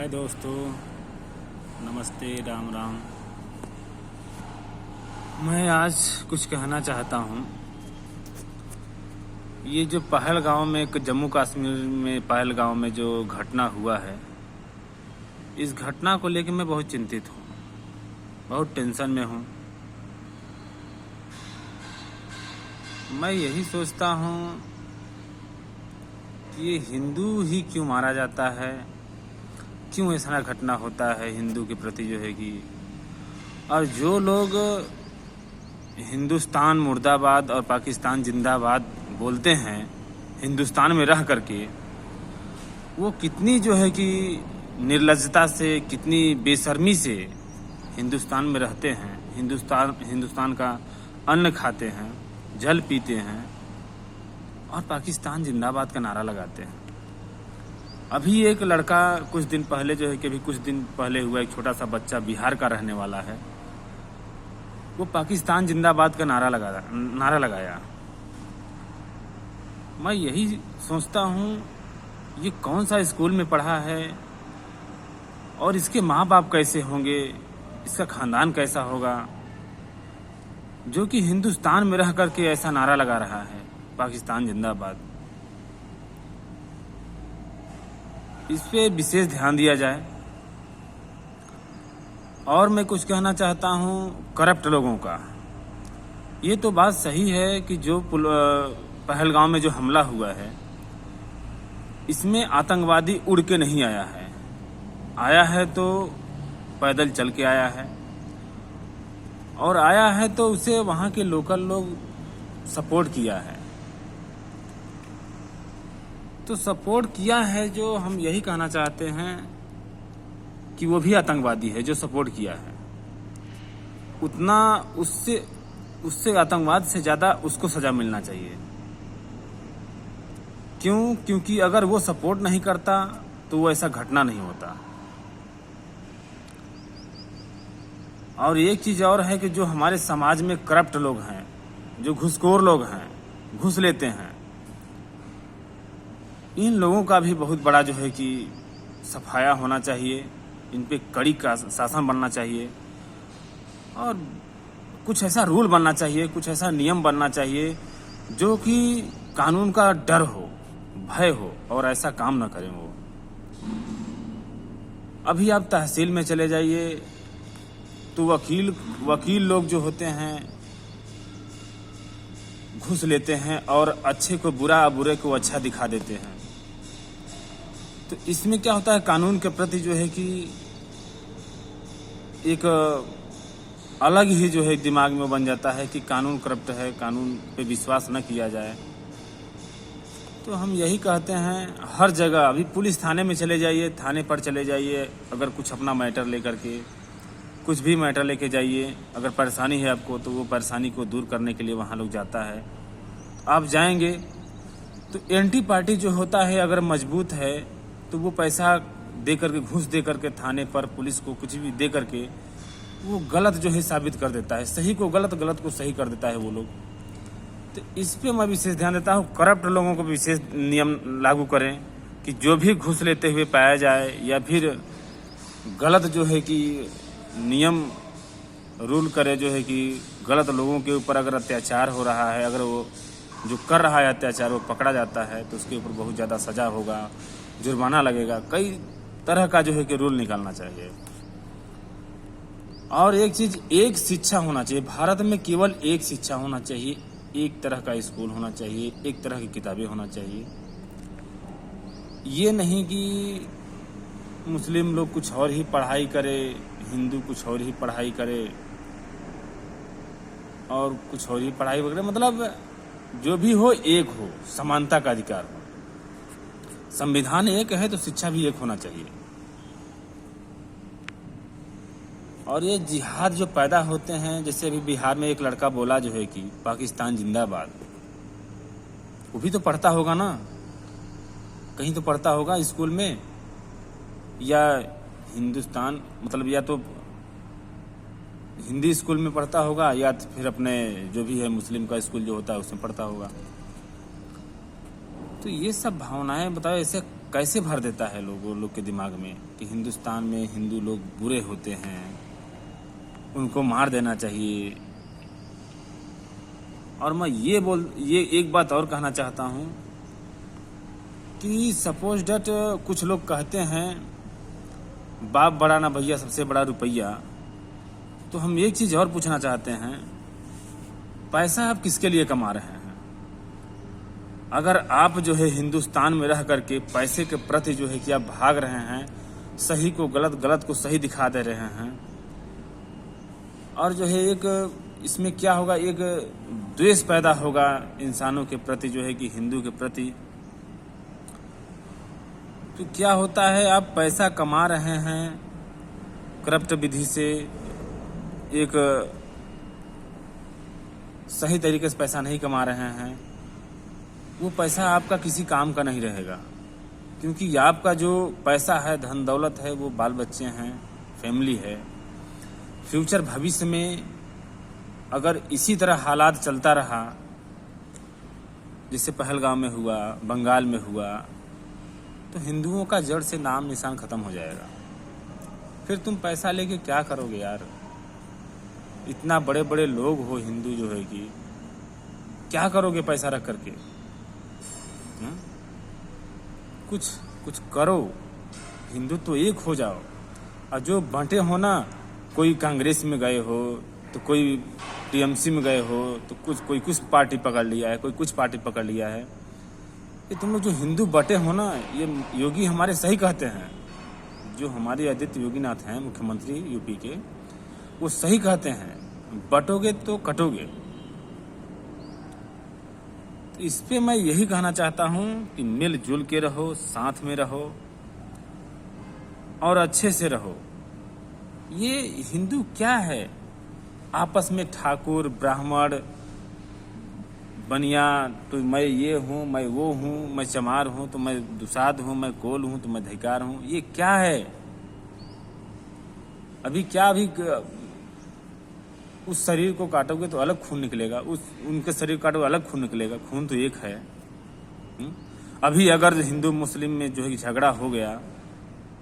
हाय दोस्तों, नमस्ते, राम राम। मैं आज कुछ कहना चाहता हूँ। ये जो पहलगाम में, जम्मू कश्मीर में पहलगाम में जो घटना हुआ है, इस घटना को लेकर मैं बहुत चिंतित हूँ, बहुत टेंशन में हूँ। मैं यही सोचता हूँ कि ये हिंदू ही क्यों मारा जाता है, क्यों ऐसा घटना होता है हिंदू के प्रति जो है कि, और जो लोग हिंदुस्तान मुर्दाबाद और पाकिस्तान जिंदाबाद बोलते हैं हिंदुस्तान में रह करके, वो कितनी जो है कि निर्लज्जता से, कितनी बेशर्मी से हिंदुस्तान में रहते हैं, हिंदुस्तान का अन्न खाते हैं, जल पीते हैं और पाकिस्तान जिंदाबाद का नारा लगाते हैं। अभी एक लड़का कुछ दिन पहले जो है कि, अभी कुछ दिन पहले हुआ, एक छोटा सा बच्चा बिहार का रहने वाला है, वो पाकिस्तान जिंदाबाद का नारा लगाया। मैं यही सोचता हूँ, ये कौन सा स्कूल में पढ़ा है और इसके माँ बाप कैसे होंगे, इसका खानदान कैसा होगा, जो कि हिंदुस्तान में रह करके ऐसा नारा लगा रहा है पाकिस्तान जिंदाबाद। इस पे विशेष ध्यान दिया जाए। और मैं कुछ कहना चाहता हूँ करप्ट लोगों का। ये तो बात सही है कि जो पहलगाम में जो हमला हुआ है, इसमें आतंकवादी उड़ के नहीं आया है तो पैदल चल के आया है, और आया है तो उसे वहाँ के लोकल लोग सपोर्ट किया है। तो सपोर्ट किया है, जो हम यही कहना चाहते हैं कि वो भी आतंकवादी है जो सपोर्ट किया है। उतना उससे आतंकवाद से ज़्यादा उसको सज़ा मिलना चाहिए। क्योंकि अगर वो सपोर्ट नहीं करता तो वो ऐसा घटना नहीं होता। और एक चीज़ और है कि जो हमारे समाज में करप्ट लोग हैं, जो घूसखोर लोग हैं, घूस लेते हैं, इन लोगों का भी बहुत बड़ा जो है कि सफाया होना चाहिए। इन पे कड़ी का शासन बनना चाहिए और कुछ ऐसा रूल बनना चाहिए, कुछ ऐसा नियम बनना चाहिए जो कि कानून का डर हो, भय हो और ऐसा काम न करें वो। अभी आप तहसील में चले जाइए तो वकील लोग जो होते हैं घूस लेते हैं और अच्छे को बुरा, बुरे को अच्छा दिखा देते हैं। तो इसमें क्या होता है, कानून के प्रति जो है कि एक अलग ही जो है दिमाग में बन जाता है कि कानून करप्ट है, कानून पे विश्वास न किया जाए। तो हम यही कहते हैं, हर जगह अभी पुलिस थाने में चले जाइए, थाने पर चले जाइए, अगर कुछ अपना मैटर लेकर के, कुछ भी मैटर लेके जाइए, अगर परेशानी है आपको तो वो परेशानी को दूर करने के लिए वहाँ लोग जाता है। आप जाएंगे तो एंटी पार्टी जो होता है, अगर मजबूत है तो वो पैसा दे करके, घूस दे करके थाने पर, पुलिस को कुछ भी दे करके वो गलत जो है साबित कर देता है, सही को गलत, गलत को सही कर देता है वो लोग। तो इस पे मैं विशेष ध्यान देता हूँ। करप्ट लोगों को विशेष नियम लागू करें कि जो भी घूस लेते हुए पाया जाए या फिर गलत जो है कि नियम रूल करे, जो है कि गलत लोगों के ऊपर अगर अत्याचार हो रहा है, अगर वो जो कर रहा है अत्याचार वो पकड़ा जाता है तो उसके ऊपर बहुत ज़्यादा सज़ा होगा, जुर्माना लगेगा, कई तरह का जो है कि रूल निकालना चाहिए। और एक चीज़, एक शिक्षा होना चाहिए भारत में, केवल एक शिक्षा होना चाहिए, एक तरह का स्कूल होना चाहिए, एक तरह की किताबें होना चाहिए। ये नहीं कि मुस्लिम लोग कुछ और ही पढ़ाई करे, हिंदू कुछ और ही पढ़ाई करे और कुछ और ही पढ़ाई वगैरह, मतलब जो भी हो एक हो, समानता का अधिकार हो। संविधान एक है तो शिक्षा भी एक होना चाहिए। और ये जिहाद जो पैदा होते हैं, जैसे अभी बिहार में एक लड़का बोला जो है कि पाकिस्तान जिंदाबाद, वो भी तो पढ़ता होगा ना, कहीं तो पढ़ता होगा स्कूल में, या हिंदुस्तान मतलब या तो हिंदी स्कूल में पढ़ता होगा या फिर अपने जो भी है मुस्लिम का स्कूल जो होता है उसमें पढ़ता होगा। तो ये सब भावनाएं बताओ, ऐसे कैसे भर देता है लोगों लोग के दिमाग में कि हिंदुस्तान में हिंदू लोग बुरे होते हैं, उनको मार देना चाहिए। और मैं ये एक बात और कहना चाहता हूँ कि सपोज डेट कुछ लोग कहते हैं बाप बड़ा ना भैया, सबसे बड़ा रुपया। तो हम एक चीज़ और पूछना चाहते हैं, पैसा आप किसके लिए कमा रहे हैं? अगर आप जो है हिंदुस्तान में रह करके पैसे के प्रति जो है कि आप भाग रहे हैं, सही को गलत, गलत को सही दिखा दे रहे हैं, और जो है एक इसमें क्या होगा, एक द्वेष पैदा होगा इंसानों के प्रति, जो है कि हिंदू के प्रति। तो क्या होता है, आप पैसा कमा रहे हैं करप्ट विधि से, एक सही तरीके से पैसा नहीं कमा रहे हैं, वो पैसा आपका किसी काम का नहीं रहेगा। क्योंकि आपका जो पैसा है, धन दौलत है, वो बाल बच्चे हैं, फैमिली है। फ्यूचर भविष्य में अगर इसी तरह हालात चलता रहा, जैसे पहलगाम में हुआ, बंगाल में हुआ, तो हिंदुओं का जड़ से नाम निशान खत्म हो जाएगा। फिर तुम पैसा लेके क्या करोगे यार? इतना बड़े बड़े लोग हो हिंदू, जो है कि क्या करोगे पैसा रख करके? कुछ करो, हिंदू तो एक हो जाओ। और जो बांटे हो ना, कोई कांग्रेस में गए हो, तो कोई टीएमसी में गए हो, तो कोई कुछ पार्टी पकड़ लिया है, कोई कुछ पार्टी पकड़ लिया है। ये तुम लोग जो हिंदू बटे हो ना, ये योगी हमारे सही कहते हैं, जो हमारे आदित्य योगीनाथ हैं मुख्यमंत्री यूपी के, वो सही कहते हैं, बटोगे तो कटोगे। तो इस पे मैं यही कहना चाहता हूँ कि मिलजुल के रहो, साथ में रहो और अच्छे से रहो। ये हिंदू क्या है, आपस में ठाकुर ब्राह्मण बनिया, तो मैं ये हूँ, मैं वो हूँ, मैं चमार हूँ तो मैं दुसाध हूँ, मैं कोल हूँ तो मैं धिकार हूँ। ये क्या है? अभी उस शरीर को काटोगे तो अलग खून निकलेगा, उनके शरीर को काटोगे अलग खून निकलेगा। खून तो एक है। अभी अगर हिंदू मुस्लिम में जो है झगड़ा हो गया,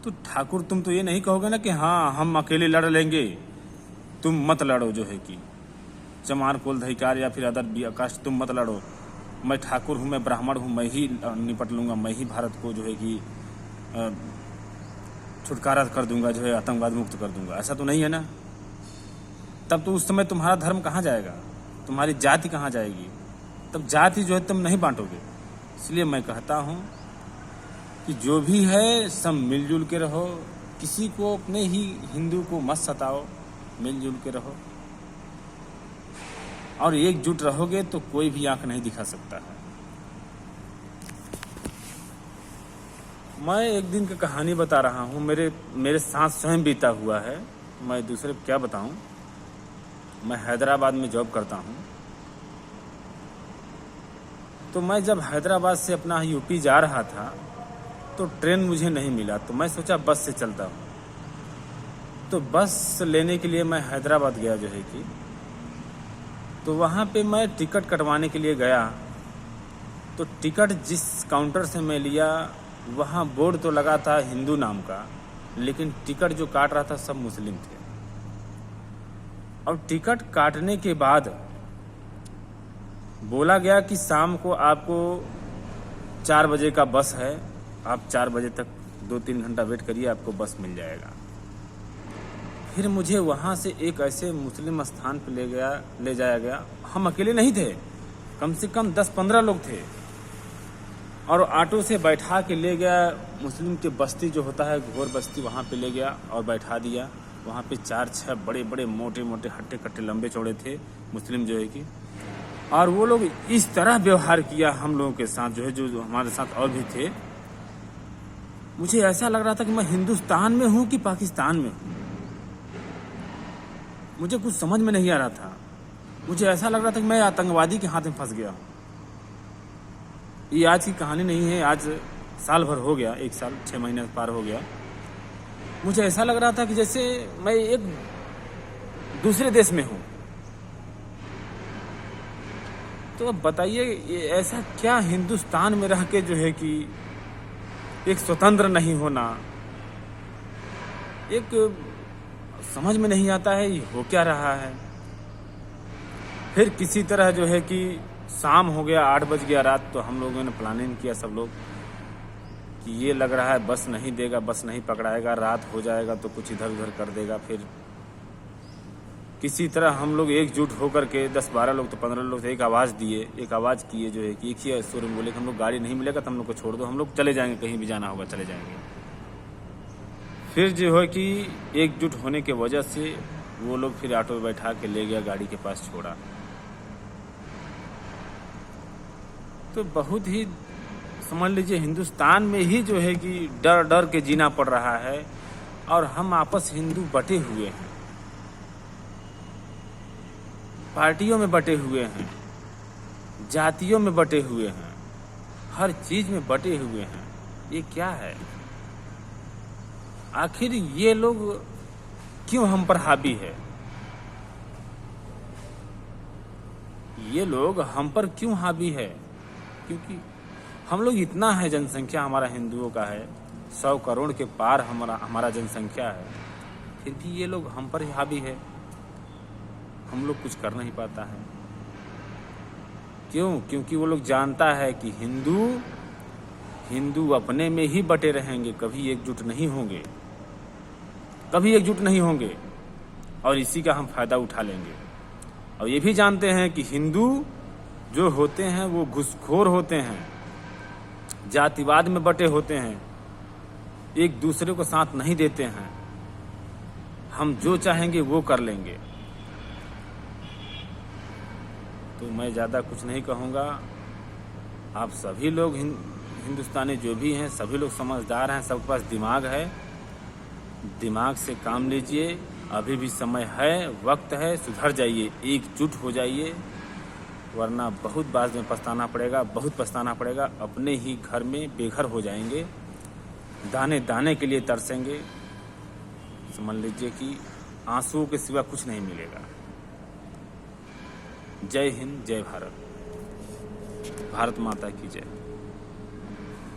तो ठाकुर तुम तो ये नहीं कहोगे ना कि हाँ हम अकेले लड़ लेंगे, तुम मत लड़ो। जो है कि चमार कोल धिकार या फिर अदर कास्ट, तुम मत लड़ो, मैं ठाकुर हूँ, मैं ब्राह्मण हूँ, मैं ही निपट लूँगा, मैं ही भारत को जो है कि छुटकारा कर दूंगा, जो है आतंकवाद मुक्त कर दूंगा। ऐसा तो नहीं है ना। तब तो उस समय तुम्हारा धर्म कहाँ जाएगा, तुम्हारी जाति कहाँ जाएगी? तब जाति जो है तुम नहीं बांटोगे। इसलिए मैं कहता हूँ कि जो भी है सब मिलजुल के रहो, किसी को अपने ही हिंदू को मत सताओ, मिलजुल के रहो और एकजुट रहोगे तो कोई भी आंख नहीं दिखा सकता है। मैं एक दिन की कहानी बता रहा हूँ, मेरे साथ स्वयं बीता हुआ है। मैं दूसरे को क्या बताऊँ। मैं हैदराबाद में जॉब करता हूँ, तो मैं जब हैदराबाद से अपना यूपी जा रहा था तो ट्रेन मुझे नहीं मिला, तो मैं सोचा बस से चलता हूँ। तो बस लेने के लिए मैं हैदराबाद गया, जो है कि तो वहाँ पे मैं टिकट कटवाने के लिए गया। तो टिकट जिस काउंटर से मैं लिया, वहाँ बोर्ड तो लगा था हिंदू नाम का, लेकिन टिकट जो काट रहा था सब मुस्लिम थे। और टिकट काटने के बाद बोला गया कि शाम को आपको 4 बजे का बस है, आप 4 बजे तक 2-3 घंटा वेट करिए, आपको बस मिल जाएगा। फिर मुझे वहाँ से एक ऐसे मुस्लिम स्थान पर ले जाया गया। हम अकेले नहीं थे, कम से कम 10-15 लोग थे, और ऑटो से बैठा के ले गया। मुस्लिम के बस्ती जो होता है, घोर बस्ती, वहाँ पे ले गया और बैठा दिया। वहाँ पे 4-6 बड़े बड़े मोटे मोटे हट्टे कट्टे लंबे चौड़े थे मुस्लिम, जो है कि, और वो लोग इस तरह व्यवहार किया हम लोगों के साथ, जो है जो हमारे साथ और भी थे। मुझे ऐसा लग रहा था कि मैं हिंदुस्तान में हूँ कि पाकिस्तान में हूँ। मुझे कुछ समझ में नहीं आ रहा था। मुझे ऐसा लग रहा था कि मैं आतंकवादी के हाथ में फंस गया। ये आज की कहानी नहीं है, आज साल भर हो गया, 1 साल 6 महीने पार हो गया। मुझे ऐसा लग रहा था कि जैसे मैं एक दूसरे देश में हूँ। तो अब बताइए, ये ऐसा क्या हिंदुस्तान में रह के जो है कि एक स्वतंत्र नहीं होना, एक समझ में नहीं आता है ये हो क्या रहा है। फिर किसी तरह जो है कि शाम हो गया, 8 बज गया रात, तो हम लोगों ने प्लानिंग किया सब लोग कि ये लग रहा है बस नहीं देगा, बस नहीं पकड़ाएगा, रात हो जाएगा तो कुछ इधर उधर कर देगा। फिर किसी तरह हम लोग एकजुट होकर के 10-12 लोग तो 15 लोग थे, एक आवाज़ किए जो है कि एक ही सुर में बोले कि हम लोग गाड़ी नहीं मिलेगा तो हम लोग को छोड़ दो, हम लोग चले जाएंगे, कहीं भी जाना होगा चले जाएंगे। फिर जो है कि एकजुट होने के वजह से वो लोग फिर ऑटो में बैठा के ले गया, गाड़ी के पास छोड़ा। तो बहुत ही समझ लीजिए हिंदुस्तान में ही जो है कि डर डर के जीना पड़ रहा है, और हम आपस हिंदू बटे हुए हैं, पार्टियों में बटे हुए हैं, जातियों में बटे हुए हैं, हर चीज में बटे हुए हैं। ये क्या है? आखिर ये लोग क्यों हम पर हावी है? ये लोग हम पर क्यों हावी है? क्योंकि हम लोग इतना है, जनसंख्या हमारा हिंदुओं का है 100 करोड़ के पार हमारा जनसंख्या है, फिर भी ये लोग हम पर ही हावी है। हम लोग कुछ कर नहीं पाता है। क्यों? क्योंकि वो लोग जानता है कि हिंदू अपने में ही बटे रहेंगे, कभी एकजुट नहीं होंगे, और इसी का हम फायदा उठा लेंगे। और ये भी जानते हैं कि हिंदू जो होते हैं वो घुसखोर होते हैं, जातिवाद में बटे होते हैं, एक दूसरे को साथ नहीं देते हैं। हम जो चाहेंगे वो कर लेंगे। तो मैं ज़्यादा कुछ नहीं कहूँगा। आप सभी लोग हिंदुस्तानी जो भी हैं, सभी लोग समझदार हैं, सबके पास दिमाग है, दिमाग से काम लीजिए। अभी भी समय है, वक्त है, सुधर जाइए, एकजुट हो जाइए, वरना बहुत बाद में पछताना पड़ेगा। अपने ही घर में बेघर हो जाएंगे, दाने दाने के लिए तरसेंगे। समझ लीजिए कि आंसुओं के सिवा कुछ नहीं मिलेगा। जय हिंद, जय भारत, भारत माता की जय।